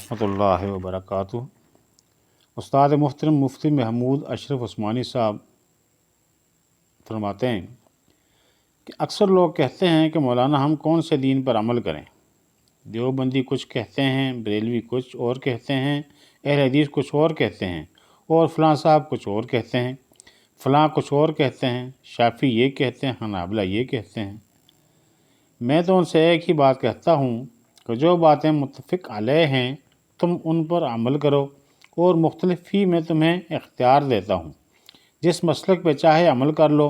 रहमतुल्लाहि व बरकातुहू। उस्ताद मुहतरम मुफ्ती महमूद अशरफ उस्मानी साहब फरमाते हैं कि अक्सर लोग कहते हैं कि मौलाना हम कौन से दीन पर अमल करें। देवबंदी कुछ कहते हैं, बरेलवी कुछ और कहते हैं, अहले हदीस कुछ और कहते हैं, और फ़लाँ साहब कुछ और कहते हैं, फ़लाँ कुछ और कहते हैं, शाफ़ी ये कहते हैं, हनाबला ये कहते हैं। मैं तो उनसे एक ही बात कहता हूँ कि जो बातें मुत्तफ़िक़ अलैह हैं तुम उन पर अमल करो, और मुख्तलिफ़ ही मैं तुम्हें इख्तियार देता हूँ, जिस मसलक पे चाहे अमल कर लो,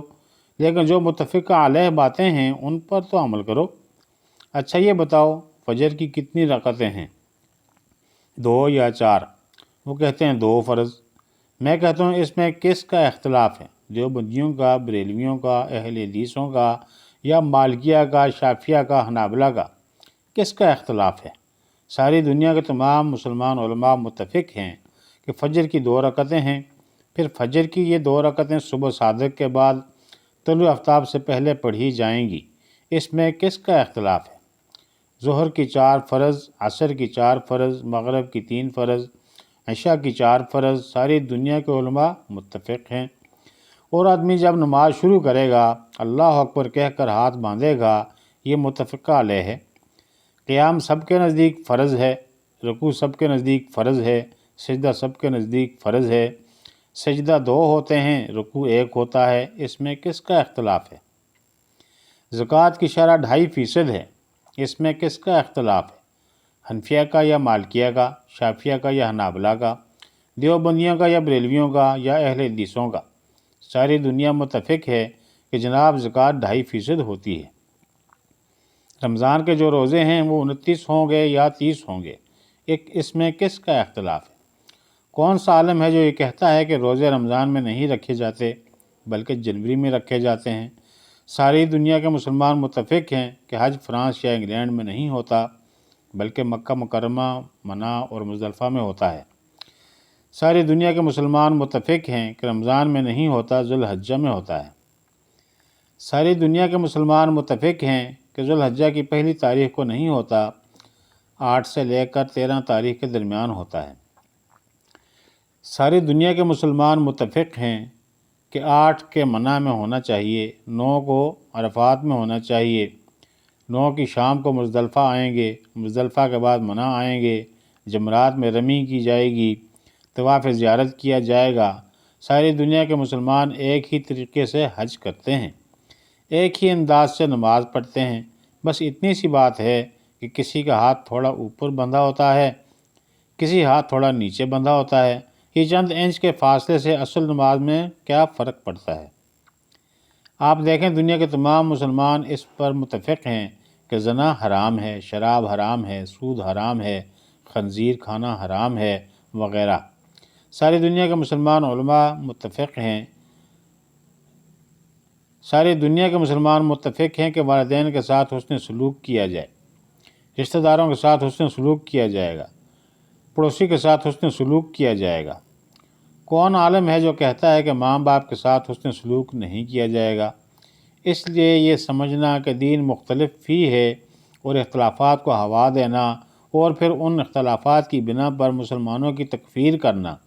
लेकिन जो मुत्तफ़िक़ अलैह बातें हैं उन पर तो अमल करो। अच्छा ये बताओ फ़जर की कितनी रकअतें हैं, 2 या 4? वो कहते हैं 2 फ़र्ज़। मैं कहता हूँ इसमें किसका इख्तिलाफ़ है, देवबंदियों का, बरेलवियों का, अहले हदीसों का, या मालिकिया का, शाफ़िया का, हनाबला का? किसका इख्तिलाफ़ है? सारी दुनिया के तमाम मुसलमान उलमा मुत्तफ़िक़ हैं कि फ़जर की 2 रकअतें हैं। फिर फ़जर की ये 2 रकअतें सुबह सादिक़ के बाद तुलू आफ्ताब से पहले पढ़ी जाएंगी। इसमें किसका इख्तिलाफ़ है? ज़ोहर की 4 फ़र्ज़, असर की 4 फ़र्ज़, मग़रिब की 3 फ़र्ज़, इशा की 4 फ़र्ज़, सारी दुनिया के उलमा मुत्तफ़िक़ हैं। और आदमी जब नमाज शुरू करेगा अल्लाह अकबर कहकर हाथ बांधेगा, ये मुत्तफ़िक़ अलैह है। क़ियाम सब के नज़दीक फ़र्ज़ है, रुकू सब के नज़दीक फ़र्ज़ है, सजदा सब के नज़दीक फ़र्ज़ है। सजदा 2 होते हैं, रुकू 1 होता है, इसमें किसका इख्तिलाफ़ है? ज़कात की शरह 2.5% है, इसमें किसका इख्तिलाफ़ है? हनफिया का या मालिकिया का, शाफ़िया का या हनाबला का, देवबंदियों का या बरेलवियों का, या अहले हदीसों का? सारी दुनिया मुत्तफ़िक़ है कि जनाब ज़कात 2.5% होती है। रमज़ान के जो रोज़े हैं वो 29 होंगे या 30 होंगे, इसमें किसका इख्तिलाफ़ है? कौन सा आलम है जो ये कहता है कि रोज़े रमज़ान में नहीं रखे जाते बल्कि जनवरी में रखे जाते हैं? सारी दुनिया के मुसलमान मुत्तफ़िक़ हैं कि हज फ्रांस या इंग्लैंड में नहीं होता बल्कि मक्का मुकर्रमा, मना और मुज़दलिफ़ा में होता है। सारी दुनिया के मुसलमान मुत्तफ़िक़ हैं कि रमज़ान में नहीं होता, ज़ुल्हिज्जा में होता है। सारी दुनिया के मुसलमान मुत्तफ़िक़ हैं कि ज़ुल्हिज्जा की पहली तारीख़ को नहीं होता, 8 से लेकर 13 तारीख़ के दरमियान होता है। सारी दुनिया के मुसलमान मुत्तफ़िक़ हैं कि 8 के मना में होना चाहिए, 9 को अरफ़ात में होना चाहिए, 9 की शाम को मुज़दलिफ़ा आएंगे, मुज़दलिफ़ा के बाद मना आएंगे, जमरात में रमी की जाएगी, तवाफ़ ज़ियारत किया जाएगा। सारी दुनिया के मुसलमान एक ही तरीक़े से हज करते हैं, एक ही अंदाज से नमाज़ पढ़ते हैं। बस इतनी सी बात है कि किसी का हाथ थोड़ा ऊपर बंधा होता है, किसी हाथ थोड़ा नीचे बंधा होता है। ये चंद इंच के फासले से असल नमाज में क्या फ़र्क पड़ता है? आप देखें दुनिया के तमाम मुसलमान इस पर मुत्तफ़िक़ हैं कि ज़ना हराम है, शराब हराम है, सूद हराम है, खंज़ीर खाना हराम है वग़ैरह। सारी दुनिया के मुसलमान उलमा मुत्तफ़िक़ हैं सारी दुनिया के मुसलमान मुत्तफ़िक़ हैं कि वालिदैन के साथ हुस्न सलूक किया जाए, रिश्तेदारों के साथ हुस्न सलूक किया जाएगा, पड़ोसी के साथ हुस्न सलूक किया जाएगा। कौन आलम है जो कहता है कि माँ बाप के साथ हुस्न सलूक नहीं किया जाएगा? इसलिए ये समझना कि दीन मुख्तलिफ ही है और इख्तलाफात को हवा देना और फिर उन इख्तलाफात की बिना पर मुसलमानों की तकफ़ीर करना,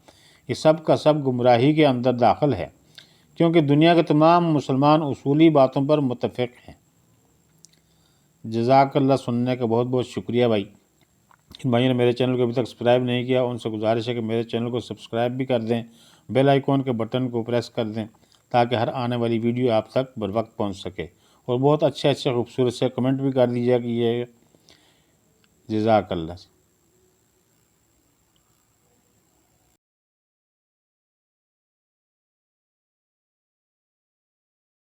ये सब का सब गुमराही के अंदर दाखिल है, क्योंकि दुनिया के तमाम मुसलमान उसूली बातों पर मुत्तफ़िक़ हैं। जज़ाकल्लाह। सुनने का बहुत बहुत शुक्रिया भाई। जिन भाइयों ने मेरे चैनल को अभी तक सब्सक्राइब नहीं किया उनसे गुजारिश है कि मेरे चैनल को सब्सक्राइब भी कर दें, बेल आइकॉन के बटन को प्रेस कर दें ताकि हर आने वाली वीडियो आप तक बर वक्त पहुँच सके। और बहुत अच्छे अच्छे खूबसूरत से कमेंट भी कर दीजिए कि ये जज़ाकल्लाह।